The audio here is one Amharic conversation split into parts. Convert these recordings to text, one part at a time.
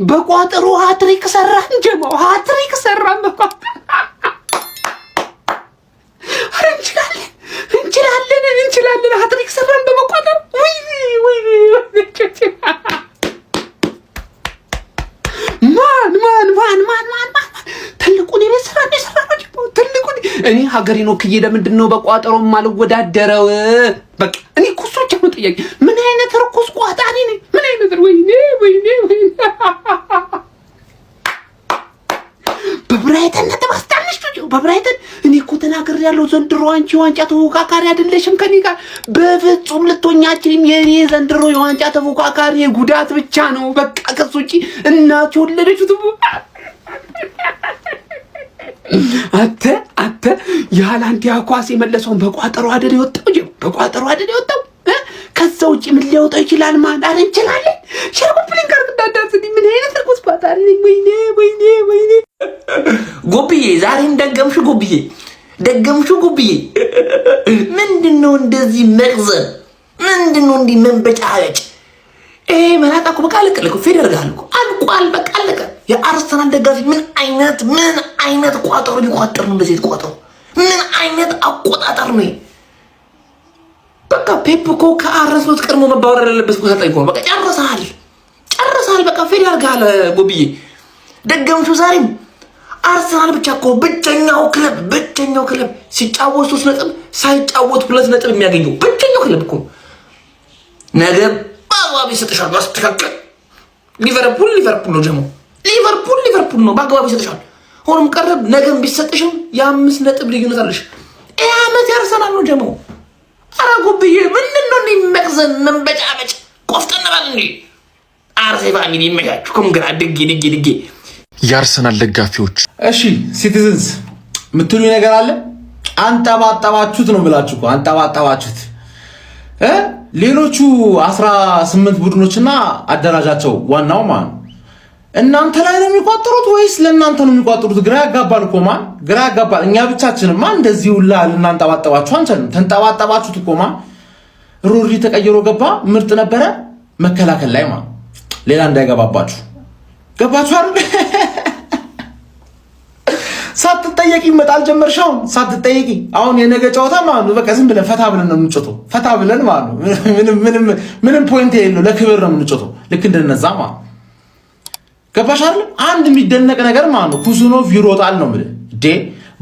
በቋጠሮ ሃትሪክ ሰራን ጀማው ሃትሪክ ሰራን በቋጠሮ እንችላለን ሃትሪክ ሰራን በቋጠሮ ወይ ማን ትልቁን የሰራን ትልቁን እኔ ሀገሬን ወክዬ ለምንድን ነው በቋጠሮ ማልወዳደረው? በቃ እኔ ኩሱ ብቻ ነው ጥያቄ። ምን አይነት ርኩስ ቋጣሪ ነኝ? ምን አይነት ወይኔ በብራይተን ተባስታለሽ ነው በብራይተን እኔ እኮ ተናግሬያለሁ። ዘንድሮ አንቺ ዋንጫ ተፎካካሪ አይደለሽም ከኔ ጋር በፍጹም ልትሆኛችም። የኔ ዘንድሮ የዋንጫ ተፎካካሪ ጉዳት ብቻ ነው። በቃ ከሱ ውጪ እናቱ ወለደችው። አተ ያላንተ ያኳስ የመለሰውን በቋጠሮ አይደል የወጣው ከዛ ውጪ ምን ሊወጣ ይችላል? ማን አረ እንችላለን። ሸርቁልኝ ጋር እንዳዳስልኝ ምን አይነት ርኩስ ቋጣሪ ነኝ? ወይኔ ጎብዬ ዛሬም ደገምሽው ጎብዬ ምንድነው እንደዚህ መቅዘን? ምንድነው እንዲህ መንበጫበጭ? መላጣ እኮ በቃ አለቀ ፌደርጋል እኮ አልቋል። በቃ አለቀ። የአርሰናል ደጋፊ ምን አይነት ቋጠሮ ሊቋጠር ነው? እንደዚህ ቋጠሮ ምን አይነት አቆጣጠር ነው? በቃ ፔፕ እኮ ከአርሰናል ቀድሞ መባወር ያለበት እኮ ሰጠኝ እኮ በቃ ጨርሰሃል። በቃ ፌደርጋል ጎብዬ ደገምሽው ዛሬም አርሰናል ብቻ እኮ ብቸኛው ክለብ ሲጫወት 3 ነጥብ ሳይጫወት 2 ነጥብ የሚያገኘው ብቸኛው ክለብ እኮ ነገ በአግባብ ይሰጥሻል። ማስተካከል ሊቨርፑል ነው ጀሞ ሊቨርፑል ነው በአግባብ ይሰጥሻል። ሆኖም ቀረብ ነገም ቢሰጥሽም የ5 ነጥብ ልዩነት አለሽ። አመት ያርሰናል ነው ጀሞ። ኧረ ጉብዬ ምንድነው እንደሚመቅዘን መንበጫበጭ? ቆፍጠን ባል እንዴ አርሴ ፋሚሊ ይመቻችሁ። ኮንግራ ድጌ የአርሰናል ደጋፊዎች እሺ ሲቲዝንስ ምትሉ ነገር አለ። አንጠባጠባችሁት ነው ብላችሁ እኮ አንጠባጠባችሁት። ሌሎቹ 18 ቡድኖችና አደራጃቸው ዋናው ማን እናንተ ላይ ነው የሚቋጠሩት ወይስ ለእናንተ ነው የሚቋጠሩት? ግራ ያጋባል እኮ ማን ግራ ያጋባል። እኛ ብቻችንን ማን እንደዚህ ሁላ ልናንጠባጠባችሁ አንችልም። ተንጠባጠባችሁት እኮ ማን ሮሪ ተቀይሮ ገባ ምርጥ ነበረ። መከላከል ላይ ማን ሌላ እንዳይገባባችሁ ገባችሁ አይደል? ሳትጠየቂ ይመጣል ጀመርሻው ሳትጠየቂ። አሁን የነገ ጨዋታ ማለት ነው በቃ ዝም ብለን ፈታ ብለን ነው የምንጮተው። ፈታ ብለን ማለት ነው ምንም ፖይንት የለው ለክብር ነው የምንጮተው። ልክ እንደነዛ ማለት ገባሽ አይደል? አንድ የሚደነቅ ነገር ማለት ነው ኩዙኖቭ ይሮጣል ነው ማለት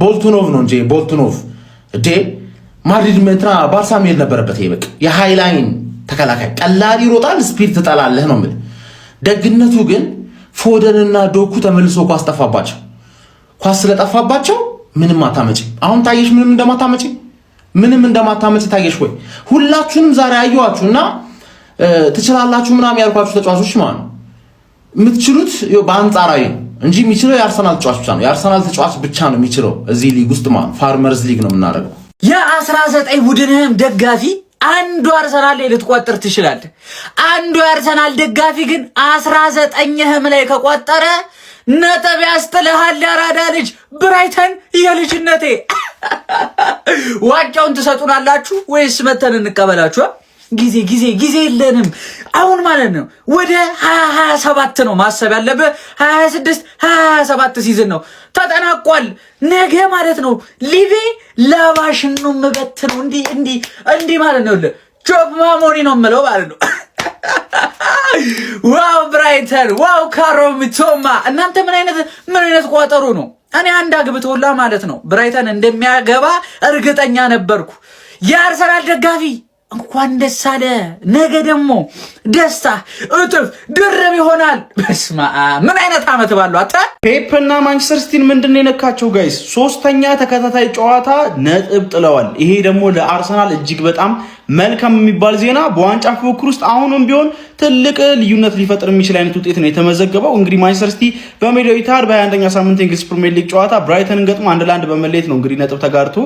ቦልቱኖቭ ነው እንጂ ቦልቱኖቭ ማድሪድ እንትና ባርሳ መሄድ ነበረበት። ይሄ በቃ የሃይላይን ተከላካይ ቀላል ይሮጣል፣ ስፒድ ትጠላለህ ነው ማለት። ደግነቱ ግን ፎደንና ዶኩ ተመልሶ ኳስ ጠፋባቸው። ኳስ ስለጠፋባቸው ምንም አታመጪ። አሁን ታየሽ ምንም እንደማታመጪ ታየሽ ወይ? ሁላችሁንም ዛሬ አየኋችሁና ትችላላችሁ ምናምን ያልኳችሁ ተጫዋቾች ማለት ነው የምትችሉት በአንጻራዊ እንጂ የሚችለው የአርሰናል ተጫዋች ብቻ ነው። የአርሰናል ተጫዋች ብቻ ነው የሚችለው እዚህ ሊግ ውስጥ ማለት ፋርመርስ ሊግ ነው የምናደርገው። የ19 ቡድንህም ደጋፊ አንዱ አርሰናል ላይ ልትቆጥር ትችላለህ። አንዱ የአርሰናል ደጋፊ ግን 19ህም ላይ ከቆጠረ ነጥብ ያስጥልሃል። ያራዳ ልጅ ብራይተን የልጅነቴ ዋንጫውን ትሰጡናላችሁ ወይስ መተን እንቀበላችሁ? ጊዜ የለንም አሁን ማለት ነው። ወደ 2027 ነው ማሰብ ያለብህ። 26 27 ሲዝን ነው ተጠናቋል። ነገ ማለት ነው ሊቪ ላባሽን ነው መበት ነው እንዲህ ማለት ነው። ጆብ ማሞኒ ነው የምለው ማለት ነው። ዋው ብራይተን፣ ዋው ካሮሚቶማ። እናንተ ምን አይነት ቋጠሩ ነው? እኔ አንድ አግብቶላ ማለት ነው ብራይተን እንደሚያገባ እርግጠኛ ነበርኩ። የአርሰናል ደጋፊ እንኳን ደስ አለ። ነገ ደግሞ ደስታ እጥፍ ድርብ ይሆናል። በስማ ምን አይነት አመት ባለው አታ ፔፕ እና ማንቸስተር ሲቲን ምንድነው የነካቸው ጋይስ? 3ኛ ተከታታይ ጨዋታ ነጥብ ጥለዋል። ይሄ ደግሞ ለአርሰናል እጅግ በጣም መልካም የሚባል ዜና። በዋንጫ ፉክክር ውስጥ አሁንም ቢሆን ትልቅ ልዩነት ሊፈጥር የሚችል አይነት ውጤት ነው የተመዘገበው። እንግዲህ ማንቸስተር ሲቲ በሜዳው ኢታድ በ21ኛ ሳምንት የእንግሊዝ ፕሪሚየር ሊግ ጨዋታ ብራይተንን ገጥሞ 1-1 በመለየት ነው እንግዲህ ነጥብ ተጋርቶ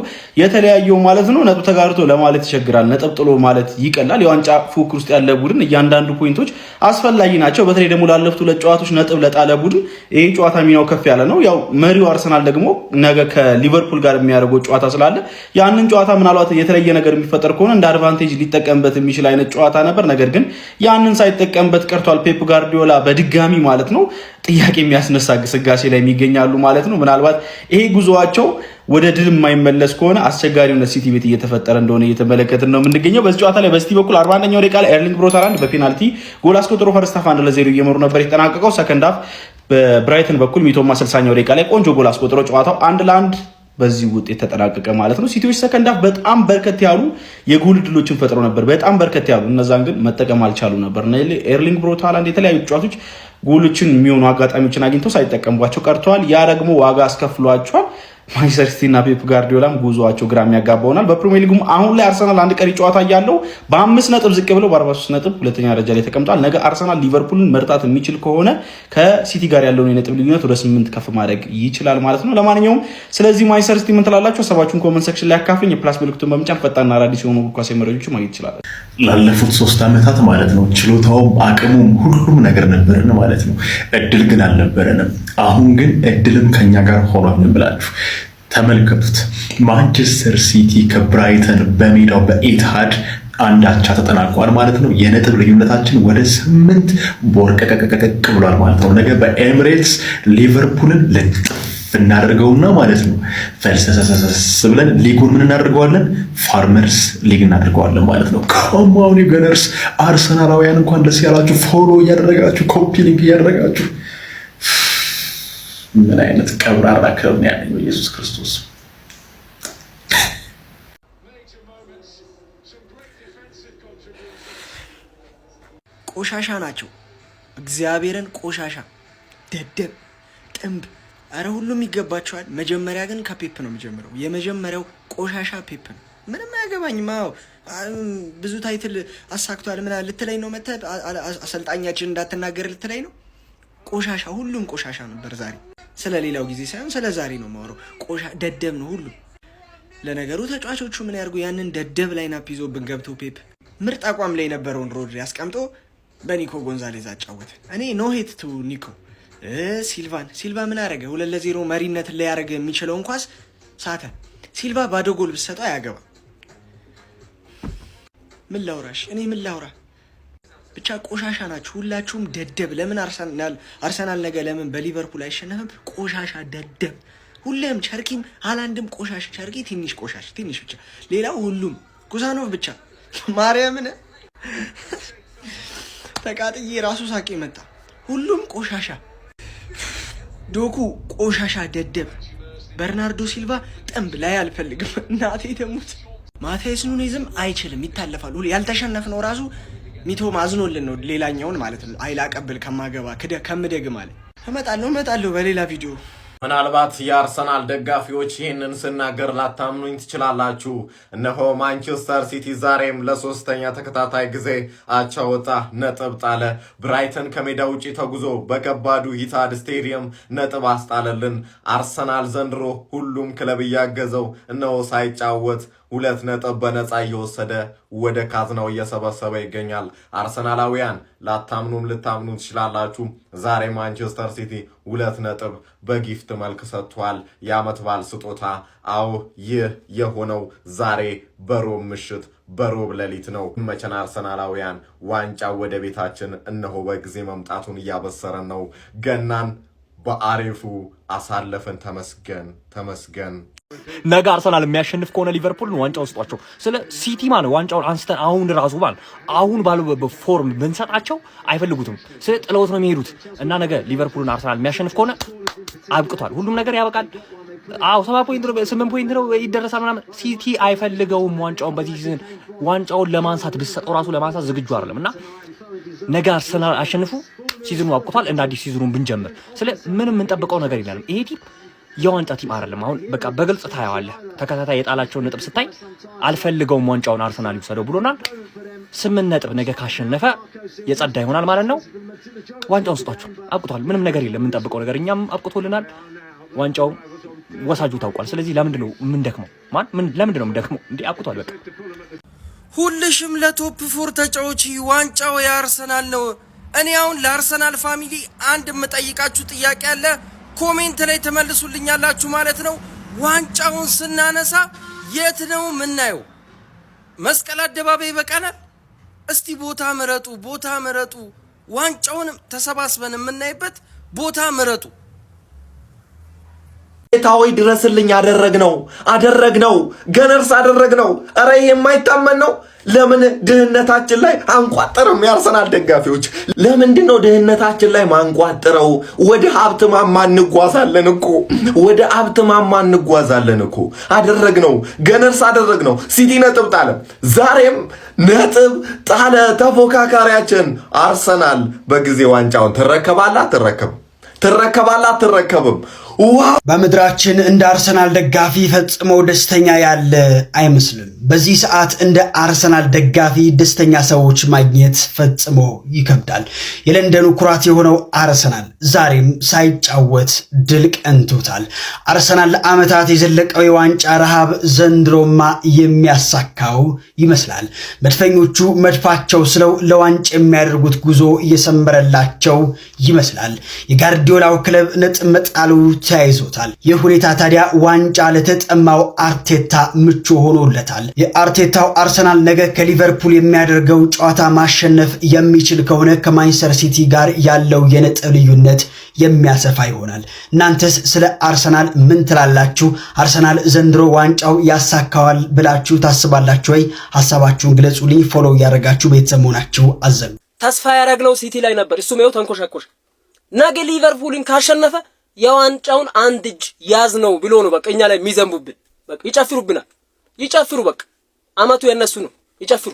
የተለያየው ማለት ነው። ነጥብ ተጋርቶ ለማለት ይቸግራል። ነጥብ ጥሎ ማለት ይቀላል። የዋንጫ ፉክክር ውስጥ ያለ ቡድን እያንዳንዱ ፖይንቶች አስፈላጊ ናቸው። በተለይ ደግሞ ላለፉት 2 ጨዋታዎች ነጥብ ለጣለ ቡድን ይሄ ጨዋታ ሚናው ከፍ ያለ ነው። ያው መሪው አርሰናል ደግሞ ነገ ከሊቨርፑል ጋር የሚያደርገው ጨዋታ ስላለ ያንን ጨዋታ ምናልባት የተለየ ነገር የሚፈጠር ከሆነ እንደ አድቫንቴጅ ሊጠቀምበት የሚችል አይነት ጨዋታ ነበር። ነገር ግን ያንን ሳይጠቀምበት ቀርቷል። ፔፕ ጋርዲዮላ በድጋሚ ማለት ነው ጥያቄ የሚያስነሳ ግስጋሴ ላይ የሚገኛሉ ማለት ነው። ምናልባት ይሄ ጉዞዋቸው ወደ ድል የማይመለስ ከሆነ አስቸጋሪነት ሲቲ ቤት እየተፈጠረ እንደሆነ እየተመለከትን ነው የምንገኘው። በዚህ ጨዋታ ላይ በሲቲ በኩል 41ኛው ደቂቃ ላይ ኤርሊንግ ብሮት ሃላንድ በፔናልቲ ጎል አስቆጥሮ ፈርስት ሃፍ 1-0 እየመሩ ነበር የተጠናቀቀው። ሰከንድ ሃፍ በብራይተን በኩል ሚቶማ 60ኛው ደቂቃ ላይ ቆንጆ ጎል አስቆጥሮ ጨዋታው 1-1 በዚህ ውጤት ተጠናቀቀ ማለት ነው። ሲቲዎች ሰከንድ ሃፍ በጣም በርከት ያሉ የጎል ድሎችን ፈጥረው ነበር፣ በጣም በርከት ያሉ እነዛን ግን መጠቀም አልቻሉ ነበር። ኤርሊንግ ብሮት ሃላንድ የተለያዩ ጨዋታዎች ጎሎችን የሚሆኑ አጋጣሚዎችን አግኝተው ሳይጠቀሙባቸው ቀርተዋል። ያ ደግሞ ዋጋ አስከፍሏቸዋል። ማንቸስተር ሲቲ እና ፔፕ ጋርዲዮላም ጉዞአቸው ግራ የሚያጋባ ሆናል። በፕሪሚየር ሊጉም አሁን ላይ አርሰናል አንድ ቀሪ ጨዋታ እያለው በ5 ነጥብ ዝቅ ብለው በ43 ነጥብ ሁለተኛ ደረጃ ላይ ተቀምጧል። ነገ አርሰናል ሊቨርፑልን መርታት የሚችል ከሆነ ከሲቲ ጋር ያለውን የነጥብ ልዩነት ወደ 8 ከፍ ማድረግ ይችላል ማለት ነው። ለማንኛውም ስለዚህ ማንቸስተር ሲቲ ምን ትላላችሁ? ሀሳባችሁን ኮመንት ሴክሽን ላይ አካፍሉኝ። የፕላስ ምልክቱን በመጫን ፈጣንና አዳዲስ የሆኑ እግር ኳስ መረጃዎችን ማግኘት ይችላል። ላለፉት 3 ዓመታት ማለት ነው ችሎታውም አቅሙም ሁሉም ነገር ነበረን ማለት ነው። እድል ግን አልነበረንም። አሁን ግን እድልም ከኛ ጋር ሆኗል ብላችሁ ተመልከቱት። ማንቸስተር ሲቲ ከብራይተን በሜዳው በኢትሃድ አንድ አቻ ተጠናቋል ማለት ነው። የነጥብ ልዩነታችን ወደ 8 ቦርቀቀቀቅ ብሏል ማለት ነው። ነገ በኤሚሬትስ ሊቨርፑልን ልጥፍ እናደርገውና ማለት ነው ፈልሰሰሰስ ብለን ሊጉን ምን እናደርገዋለን? ፋርመርስ ሊግ እናደርገዋለን ማለት ነው። ኮማውን ገነርስ አርሰናላውያን እንኳን ደስ ያላችሁ። ፎሎ እያደረጋችሁ ኮፒ ሊንክ እያደረጋችሁ ምን አይነት ቀብራራ ክለብ ነው ያለው ኢየሱስ ክርስቶስ። ቆሻሻ ናቸው። እግዚአብሔርን ቆሻሻ፣ ደደብ፣ ጥንብ፣ አረ ሁሉም ይገባቸዋል። መጀመሪያ ግን ከፔፕ ነው የሚጀምረው። የመጀመሪያው ቆሻሻ ፔፕ ነው። ምንም አያገባኝም። ብዙ ታይትል አሳክቷል ምን ልትለኝ ነው? መተህ አሰልጣኛችን እንዳትናገር ልትለኝ ነው? ቆሻሻ፣ ሁሉም ቆሻሻ ነበር ዛሬ። ስለ ሌላው ጊዜ ሳይሆን ስለ ዛሬ ነው የማወራው። ደደብ ነው ሁሉ። ለነገሩ ተጫዋቾቹ ምን ያርጉ? ያንን ደደብ ላይናፕ ይዞብን ገብቶ ፔፕ ምርጥ አቋም ላይ የነበረውን ሮድሪ አስቀምጦ በኒኮ ጎንዛሌዝ አጫወተ። እኔ ኖ ሄት ቱ ኒኮ። ሲልቫ ምን አረገ? 2-0 መሪነት ላይ ያረገ የሚችለውን ኳስ ሳተ። ሲልቫ ባዶ ጎል ብሰጠው አያገባ። ምን ላውራሽ? እኔ ምን ላውራ? ብቻ ቆሻሻ ናችሁ ሁላችሁም፣ ደደብ። ለምን አርሰናል ነገ ለምን በሊቨርፑል አይሸነፍም? ቆሻሻ ደደብ ሁሌም። ቸርኪም ሃላንድም ቆሻሽ፣ ቸርኪ ትንሽ ቆሻሽ፣ ትንሽ ብቻ። ሌላው ሁሉም ኩሳኖቭ ብቻ። ማርያምን ተቃጥዬ ራሱ ሳቄ መጣ። ሁሉም ቆሻሻ። ዶኩ ቆሻሻ ደደብ። በርናርዶ ሲልቫ ጥንብ ላይ አልፈልግም። እናቴ ተሙት። ማቴዎስ ኑኔዝም አይችልም፣ ይታለፋል። ያልተሸነፍነው ራሱ ሚቶ ማዝኖልን ነው። ሌላኛውን ማለት ነው አይላ ቀብል ከማገባ ከምደግ ማለት እመጣለሁ በሌላ ቪዲዮ። ምናልባት የአርሰናል ደጋፊዎች ይህንን ስናገር ላታምኑኝ ትችላላችሁ። እነሆ ማንቸስተር ሲቲ ዛሬም ለ3ኛ ተከታታይ ጊዜ አቻ ወጣ፣ ነጥብ ጣለ። ብራይተን ከሜዳ ውጪ ተጉዞ በከባዱ ኢትሃድ ስቴዲየም ነጥብ አስጣለልን። አርሰናል ዘንድሮ ሁሉም ክለብ እያገዘው እነሆ ሳይጫወት 2 ነጥብ በነፃ እየወሰደ ወደ ካዝናው እየሰበሰበ ይገኛል። አርሰናላውያን ላታምኑም ልታምኑ ትችላላችሁ። ዛሬ ማንቸስተር ሲቲ 2 ነጥብ በጊፍት መልክ ሰጥቷል። የዓመት በዓል ስጦታ። አዎ ይህ የሆነው ዛሬ በሮብ ምሽት በሮብ ሌሊት ነው። መቸን አርሰናላውያን ዋንጫው ወደ ቤታችን እነሆ በጊዜ መምጣቱን እያበሰረን ነው። ገናን በአሪፉ አሳለፈን። ተመስገን። ነገ አርሰናል የሚያሸንፍ ከሆነ ሊቨርፑልን ዋንጫ ወስጧቸው። ስለ ሲቲ ማለት ዋንጫውን አንስተን አሁን ራሱ ማለት አሁን ባለው ፎርም ብንሰጣቸው አይፈልጉትም። ስለ ጥለውት ነው የሚሄዱት እና ነገ ሊቨርፑልን አርሰናል የሚያሸንፍ ከሆነ አብቅቷል፣ ሁሉም ነገር ያበቃል። 7 ፖይንት ነው 8 ፖይንት ነው ይደረሳል ምናምን። ሲቲ አይፈልገውም ዋንጫውን። በዚህ ሲዝን ዋንጫውን ለማንሳት ብትሰጠው ራሱ ለማንሳት ዝግጁ አይደለም እና ነገ አርሰናል አሸንፉ፣ ሲዝኑ አብቅቷል። እንደ አዲስ ሲዝኑን ብንጀምር ስለ ምንም የምንጠብቀው ነገር የለም። ይሄ ቲም የዋንጫ ቲም አይደለም። አሁን በቃ በግልጽ ታያዋለህ። ተከታታይ የጣላቸውን ነጥብ ስታይ አልፈልገውም ዋንጫውን አርሰናል ይወሰደው ብሎናል። 8 ነጥብ ነገ ካሸነፈ የጸዳ ይሆናል ማለት ነው። ዋንጫውን ስጧቸው፣ አብቅቷል። ምንም ነገር የለም የምንጠብቀው ነገር። እኛም አብቅቶልናል። ዋንጫው ወሳጁ ታውቋል። ስለዚህ ለምንድን ነው የምንደክመው? ለምንድን ነው የምንደክመው? እንዴ አብቅቷል በቃ። ሁልሽም ለቶፕ ፎር ተጫዋች ዋንጫው የአርሰናል ነው። እኔ አሁን ለአርሰናል ፋሚሊ አንድ የምጠይቃችሁ ጥያቄ አለ። ኮሜንት ላይ ተመልሱልኛላችሁ ማለት ነው። ዋንጫውን ስናነሳ የት ነው የምናየው? መስቀል አደባባይ ይበቃናል? እስቲ ቦታ ምረጡ። ዋንጫውን ተሰባስበን የምናይበት ቦታ ምረጡ። ጌታዊ ድረስልኝ። አደረግነው ገነርስ አደረግነው። ኧረ የማይታመን ነው። ለምን ድህነታችን ላይ አንቋጥርም? የአርሰናል ደጋፊዎች ለምንድን ነው ድህነታችን ላይ ማንቋጥረው? ወደ ሀብት ማማ እንጓዛለን እኮ። አደረግነው፣ ገነርስ አደረግነው። ሲቲ ነጥብ ጣለ። ዛሬም ነጥብ ጣለ። ተፎካካሪያችን አርሰናል በጊዜ ዋንጫውን ትረከባላ? በምድራችን እንደ አርሰናል ደጋፊ ፈጽሞ ደስተኛ ያለ አይመስልም። በዚህ ሰዓት እንደ አርሰናል ደጋፊ ደስተኛ ሰዎች ማግኘት ፈጽሞ ይከብዳል። የለንደኑ ኩራት የሆነው አርሰናል ዛሬም ሳይጫወት ድል ቀንቶታል። አርሰናል ለዓመታት የዘለቀው የዋንጫ ረሃብ ዘንድሮማ የሚያሳካው ይመስላል። መድፈኞቹ መድፋቸው ስለው ለዋንጫ የሚያደርጉት ጉዞ እየሰመረላቸው ይመስላል። የጋርዲዮላው ክለብ ነጥብ መጣሉ ተያይዞታል። ይህ ሁኔታ ታዲያ ዋንጫ ለተጠማው አርቴታ ምቹ ሆኖለታል። የአርቴታው አርሰናል ነገ ከሊቨርፑል የሚያደርገው ጨዋታ ማሸነፍ የሚችል ከሆነ ከማንቸስተር ሲቲ ጋር ያለው የነጥብ ልዩነት የሚያሰፋ ይሆናል። እናንተስ ስለ አርሰናል ምን ትላላችሁ? አርሰናል ዘንድሮ ዋንጫው ያሳካዋል ብላችሁ ታስባላችሁ ወይ? ሐሳባችሁን ግለጹልኝ። ፎሎ እያደረጋችሁ ቤተሰብ መሆናችሁ አዘኑ። ተስፋ ያደረግነው ሲቲ ላይ ነበር። እሱም ይኸው ተንኮሻኮሽ። ነገ ሊቨርፑልን ካሸነፈ የዋንጫውን አንድ እጅ ያዝ ነው ብሎ ነው በቃ እኛ ላይ የሚዘንቡብን። በቃ ይጨፍሩ። በቃ አመቱ የነሱ ነው። ይጨፍሩ።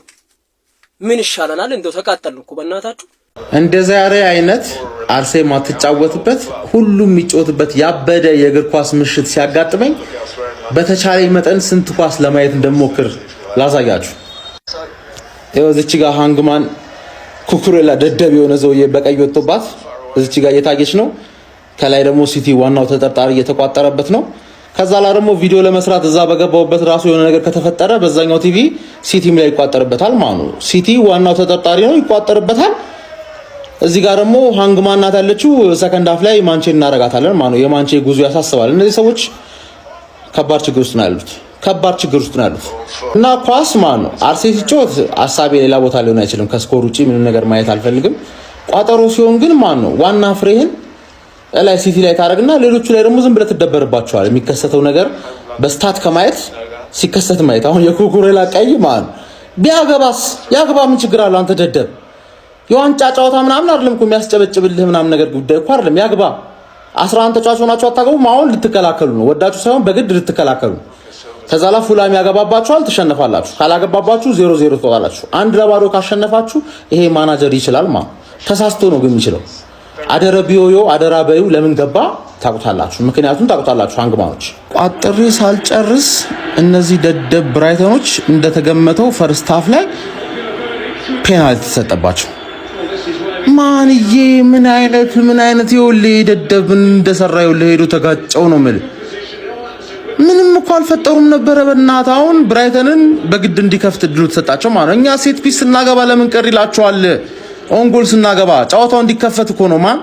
ምን ይሻለናል? እንደው ተቃጠልን እኮ በእናታችሁ። እንደ ዛሬ አይነት አርሴማ ትጫወትበት ሁሉም የሚጫወትበት ያበደ የእግር ኳስ ምሽት ሲያጋጥመኝ በተቻለኝ መጠን ስንት ኳስ ለማየት እንደሞክር ላሳያችሁ። ይኸው እዚች ጋር ሃንግማን ኩኩሬላ ደደብ የሆነ ሰውዬ በቀይ ወጥቶባት እዚች ጋር እየታየች ነው። ከላይ ደግሞ ሲቲ ዋናው ተጠርጣሪ እየተቋጠረበት ነው። ከዛ ላይ ደግሞ ቪዲዮ ለመስራት እዛ በገባውበት ራሱ የሆነ ነገር ከተፈጠረ በዛኛው ቲቪ ሲቲም ላይ ይቋጠርበታል ማለት ነው። ሲቲ ዋናው ተጠርጣሪ ነው፣ ይቋጠርበታል። እዚህ ጋር ደግሞ ሃንግማን ናት ያለችው። ሰከንድ ሃፍ ላይ ማንቼ እናረጋታለን ማለት ነው። የማንቼ ጉዞ ያሳስባል። እነዚህ ሰዎች ከባድ ችግር ውስጥ ነው ያሉት እና ኳስ ማለት ነው አርሴ ሲጮት ሐሳቤ ሌላ ቦታ ሊሆን አይችልም። ከስኮር ውጪ ምንም ነገር ማየት አልፈልግም። ቋጠሮ ሲሆን ግን ማለት ነው ዋና ፍሬህን ላይ ሲቲ ላይ ታረግና ሌሎቹ ላይ ደግሞ ዝም ብለህ ትደበርባቸዋል። የሚከሰተው ነገር በስታት ከማየት ሲከሰት ማየት። አሁን የኩኩሬላ ቀይ ማን ያግባ ምን ችግር አለው? አንተ ደደብ የዋንጫ ጨዋታ ምናምን አይደለም እኮ የሚያስጨበጭብልህ ምናምን ነገር ጉዳይ እኮ አይደለም። ያግባ 11 ተጫዋች ሆናችሁ አታገቡም? አሁን ልትከላከሉ ነው። ወዳችሁ ሳይሆን በግድ ልትከላከሉ። ከዛ ላይ ፉላም ያገባባችኋል፣ ትሸነፋላችሁ። ካላገባባችሁ 0-0 ትወጣላችሁ። 1-0 ካሸነፋችሁ ይሄ ማናጀር ይችላል ተሳስቶ ነው ግን የሚችለው። አደረቢዮ አደራበዩ ለምን ገባ ታቁታላችሁ። ምክንያቱም ታቁታላችሁ። ሃንግማኖች ቋጥሬ ሳልጨርስ እነዚህ ደደብ ብራይተኖች እንደተገመተው ፈርስት ሃፍ ላይ ፔናልቲ ተሰጠባቸው። ማንዬ ምን አይነት ይኸውልህ ደደብ እንደሰራ ይኸውልህ ሄዶ ተጋጨው ነው ማለት ምንም እኮ አልፈጠሩም ነበረ። በእናትህ አሁን ብራይተንን በግድ እንዲከፍት ድሉ ተሰጣቸው ማለት ነው። እኛ ሴት ፒስ ስናገባ ለምን ቀር ይላቸዋል? ኦንጎል ስናገባ ጨዋታው እንዲከፈት እኮ ነው ማን